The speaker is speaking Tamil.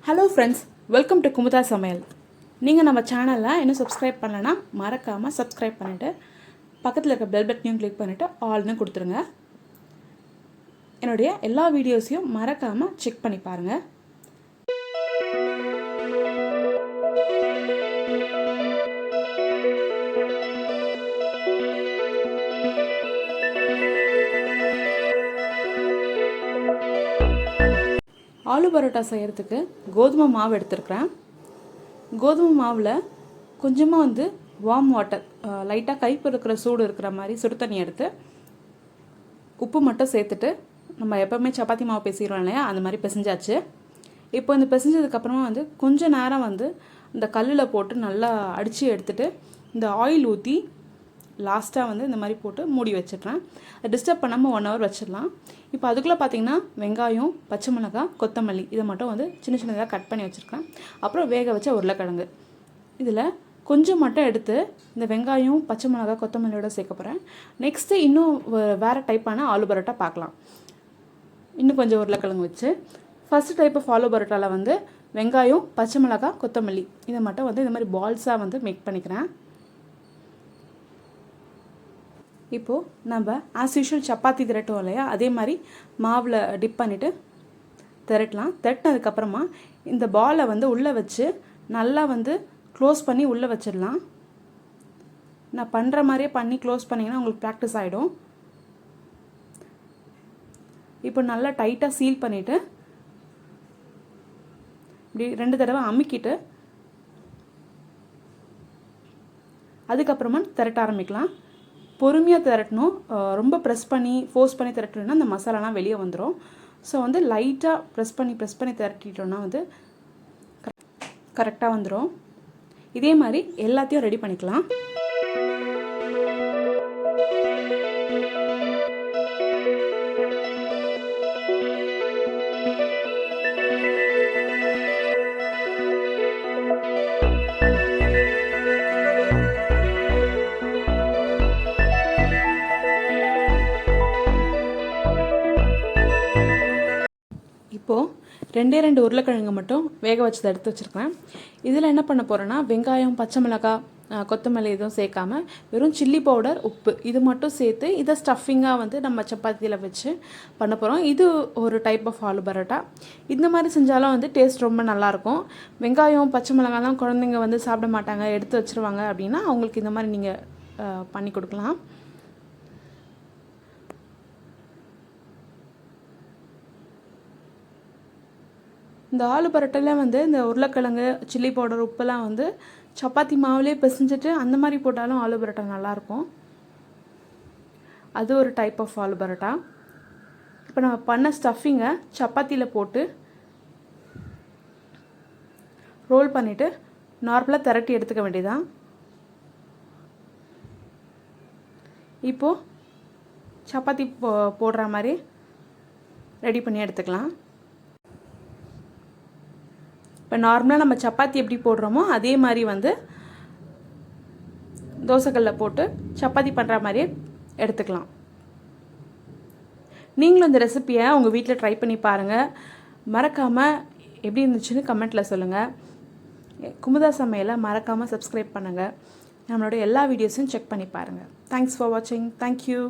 Hello friends, welcome to Kumudha samayal. நீங்கள் நம்ம சேனலில் இன்னும் சப்ஸ்கிரைப் பண்ணலன்னா மறக்காமல் சப்ஸ்கிரைப் பண்ணிவிட்டு பக்கத்தில் இருக்க பெல் பட்டனையும் கிளிக் பண்ணிவிட்டு ஆல்னு கொடுத்துருங்க. என்னுடைய எல்லா வீடியோஸையும் மறக்காமல் செக் பண்ணி பாருங்கள். ஆலு பரோட்டா செய்கிறதுக்கு கோதுமை மாவு எடுத்துருக்கிறேன். கோதுமை மாவில் கொஞ்சமாக வார்ம் வாட்டர், லைட்டாக கைப்பு இருக்கிற சூடு இருக்கிற மாதிரி சுடு தண்ணி எடுத்து உப்பு மட்டும் சேர்த்துட்டு நம்ம எப்போவுமே சப்பாத்தி மாவு பிசைகிறோம் இல்லையா, அந்த மாதிரி பிசைஞ்சாச்சு. இப்போ இந்த பிசைஞ்சதுக்கப்புறமா கொஞ்சம் நேரம் இந்த கல்லில் போட்டு நல்லா அடித்து எடுத்துகிட்டு இந்த ஆயில் ஊற்றி லாஸ்ட்டாக இந்த மாதிரி போட்டு மூடி வச்சிடுறேன். அதை டிஸ்டர்ப் பண்ணாமல் 1 hour வச்சிடலாம். இப்போ அதுக்குள்ளே பார்த்திங்கன்னா வெங்காயம், பச்சை மிளகாய், கொத்தமல்லி இதை மட்டும் சின்ன சின்னதாக கட் பண்ணி வச்சுருக்கேன். அப்புறம் வேக வச்ச உருளைக்கிழங்கு இதில் கொஞ்சம் மட்டும் எடுத்து இந்த வெங்காயம், பச்சை மிளகாய், கொத்தமல்லியோடு சேர்க்க போகிறேன். நெக்ஸ்ட்டு இன்னும் வேறு டைப்பான ஆலு பரோட்டா பார்க்கலாம். இன்னும் கொஞ்சம் உருளைக்கிழங்கு வச்சு ஃபஸ்ட்டு டைப் ஆஃப் ஆலு பரோட்டாவில் வெங்காயம், பச்சை மிளகாய், கொத்தமல்லி இதை மட்டும் இந்த மாதிரி பால்ஸாக மேக் பண்ணிக்கிறேன். இப்போது நம்ம ஆஸ் யூஷுவல் சப்பாத்தி திரட்டுவோம் இல்லையா, அதே மாதிரி மாவில் டிப் பண்ணிவிட்டு திரட்டலாம். திரட்டினதுக்கப்புறமா இந்த பாலை உள்ளே வச்சு நல்லா க்ளோஸ் பண்ணி உள்ளே வச்சிடலாம். நான் பண்ணுற மாதிரியே பண்ணி க்ளோஸ் பண்ணிங்கன்னா உங்களுக்கு ப்ராக்டிஸ் ஆகிடும். இப்போ நல்லா டைட்டாக சீல் பண்ணிவிட்டு இப்படி 2 தடவை அமுக்கிட்டு அதுக்கப்புறமா திரட்ட ஆரம்பிக்கலாம். பொறுமையாக திரட்டணும். ரொம்ப ஃபோர்ஸ் பண்ணி திரட்டணுன்னா அந்த மசாலாலாம் வெளியே வந்துடும். ஸோ லைட்டாக ப்ரெஸ் பண்ணி திரட்டிட்டோன்னா கரெக்டாக வந்துடும். இதே மாதிரி எல்லாத்தையும் ரெடி பண்ணிக்கலாம். இப்போது 2 உருளைக்கிழங்கு மட்டும் வேக வச்சதை எடுத்து வச்சுருக்கேன். இதில் என்ன பண்ண போகிறேன்னா வெங்காயம், பச்சை மிளகாய், கொத்தமல்லி எதுவும் சேர்க்காம வெறும் சில்லி பவுடர், உப்பு இது மட்டும் சேர்த்து இதை ஸ்டஃபிங்காக நம்ம சப்பாத்தியில் வச்சு பண்ண போகிறோம். இது ஒரு டைப் ஆஃப் ஆலு பரோட்டா. இந்த மாதிரி செஞ்சாலும் டேஸ்ட் ரொம்ப நல்லாயிருக்கும். வெங்காயம், பச்சை மிளகாலாம் குழந்தைங்க சாப்பிட மாட்டாங்க, எடுத்து வச்சுருவாங்க அப்படின்னா அவங்களுக்கு இந்த மாதிரி நீங்கள் பண்ணி கொடுக்கலாம். இந்த ஆலு பரோட்டாவில் இந்த உருளைக்கிழங்கு, சில்லி பவுடர், உப்பெல்லாம் சப்பாத்தி மாவுலேயே பிசைஞ்சிட்டு அந்த மாதிரி போட்டாலும் ஆலு பரோட்டா நல்லாயிருக்கும். அது ஒரு டைப் ஆஃப் ஆலு பரோட்டா. இப்போ நம்ம பண்ண ஸ்டஃபிங்கை சப்பாத்தியில் போட்டு ரோல் பண்ணிவிட்டு நார்மலாக திரட்டி எடுத்துக்க வேண்டியதான். இப்போது சப்பாத்தி போடுற மாதிரி ரெடி பண்ணி எடுத்துக்கலாம். இப்போ நார்மலாக நம்ம சப்பாத்தி எப்படி போடுறோமோ அதே மாதிரி தோசைக்கல்லில் போட்டு சப்பாத்தி பண்ணுற மாதிரியே எடுத்துக்கலாம். நீங்களும் இந்த ரெசிப்பியை உங்கள் வீட்டில் ட்ரை பண்ணி பாருங்கள். மறக்காமல் எப்படி இருந்துச்சுன்னு கமெண்ட்டில் சொல்லுங்கள். குமுதா சமையலை மறக்காமல் சப்ஸ்கிரைப் பண்ணுங்கள். நம்மளோட எல்லா வீடியோஸையும் செக் பண்ணி பாருங்கள். தேங்க்ஸ் ஃபார் வாட்சிங். தேங்க்யூ.